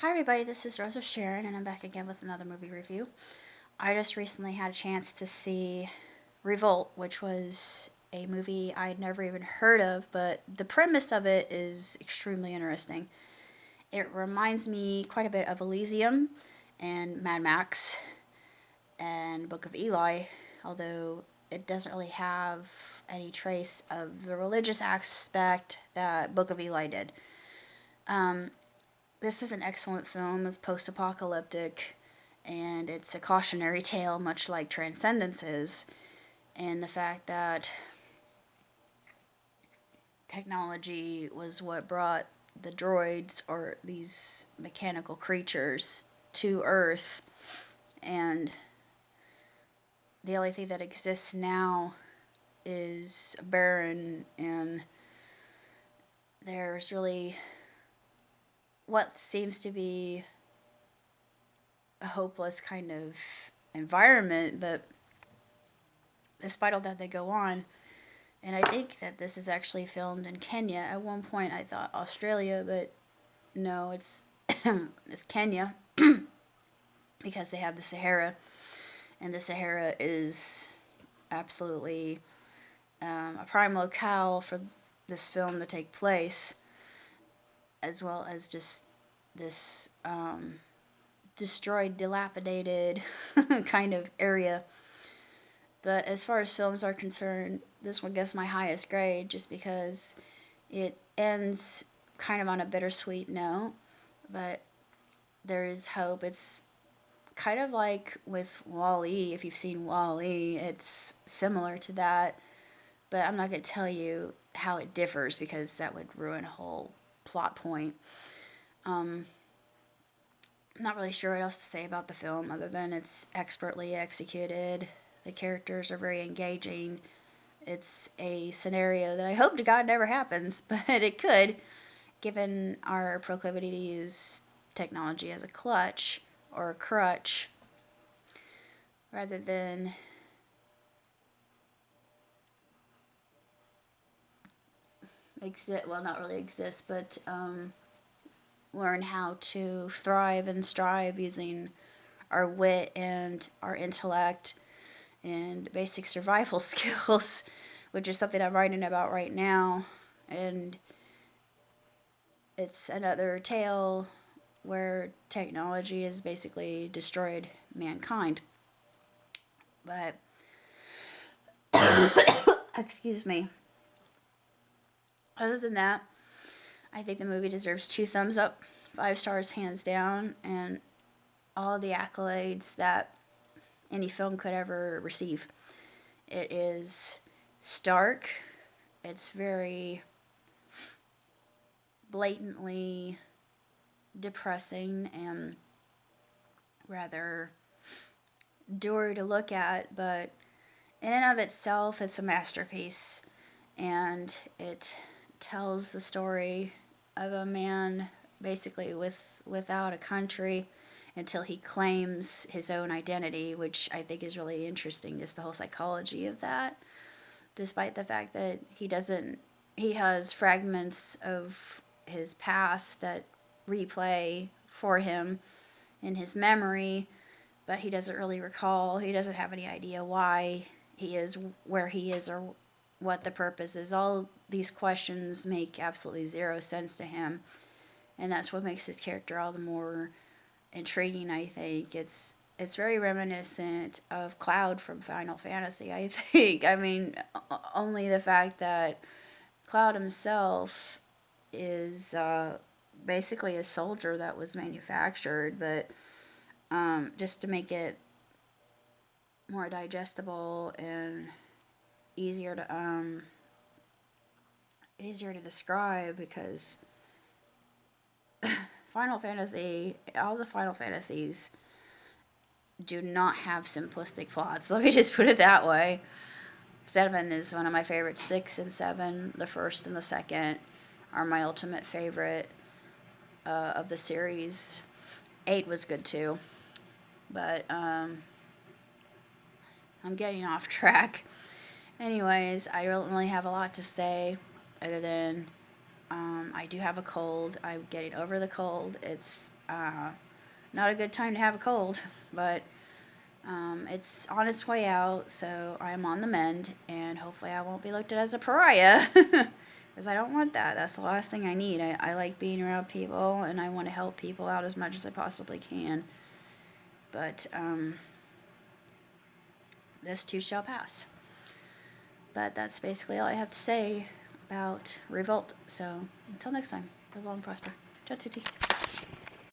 Hi everybody, this is Rose of Sharon, and I'm back again with another movie review. I just recently had a chance to see ReVolt, which was a movie I'd never even heard of, but the premise of it is extremely interesting. It reminds me quite a bit of Elysium and Mad Max and Book of Eli, although it doesn't really have any trace of the religious aspect that Book of Eli did. This is an excellent film. It's post-apocalyptic, and it's a cautionary tale, much like Transcendence is. And the fact that technology was what brought the droids, or these mechanical creatures, to Earth, and the only thing that exists now is barren, and there's really what seems to be a hopeless kind of environment, but despite all that, they go on. And I think that this is actually filmed in Kenya. At one point, I thought Australia, but no, it's it's Kenya because they have the Sahara, and the Sahara is absolutely a prime locale for this film to take place, as well as just this destroyed, dilapidated kind of area. But as far as films are concerned, this one gets my highest grade just because it ends kind of on a bittersweet note, but there is hope. It's kind of like with Wall-E. If you've seen Wall-E, it's similar to that, but I'm not going to tell you how it differs because that would ruin a whole plot point. I'm not really sure what else to say about the film other than it's expertly executed. The characters are very engaging. It's a scenario that I hope to God never happens, but it could, given our proclivity to use technology as a clutch or a crutch rather than exist, well, not really exist, but learn how to thrive and strive using our wit and our intellect and basic survival skills, which is something I'm writing about right now. And it's another tale where technology has basically destroyed mankind. But, excuse me. Other than that, I think the movie deserves 2 thumbs up, 5 stars hands down, and all the accolades that any film could ever receive. It is stark. It's very blatantly depressing and rather dour to look at, but in and of itself, it's a masterpiece. And it tells the story of a man basically without a country until he claims his own identity, which I think is really interesting, just the whole psychology of that. Despite the fact that he has fragments of his past that replay for him in his memory, but he doesn't really recall. He doesn't have any idea why he is where he is or what the purpose is. All these questions make absolutely zero sense to him, and that's what makes his character all the more intriguing, I think. It's very reminiscent of Cloud from Final Fantasy, I think. I mean, only the fact that Cloud himself is basically a soldier that was manufactured, but just to make it more digestible and easier to easier to describe, because all the Final Fantasies do not have simplistic plots. Let me just put it that way. 7 is one of my favorites. 6 and 7, the first and the second, are my ultimate favorite of the series. 8 was good too, but I'm getting off track. Anyways, I don't really have a lot to say other than I do have a cold. I'm getting over the cold. It's Not a good time to have a cold, but it's on its way out, so I'm on the mend, and hopefully I won't be looked at as a pariah, because I don't want that. That's the last thing I need. I like being around people, and I want to help people out as much as I possibly can, but this too shall pass. But that's basically all I have to say about ReVolt, so until next time, live long and prosper. Ciao, tutti.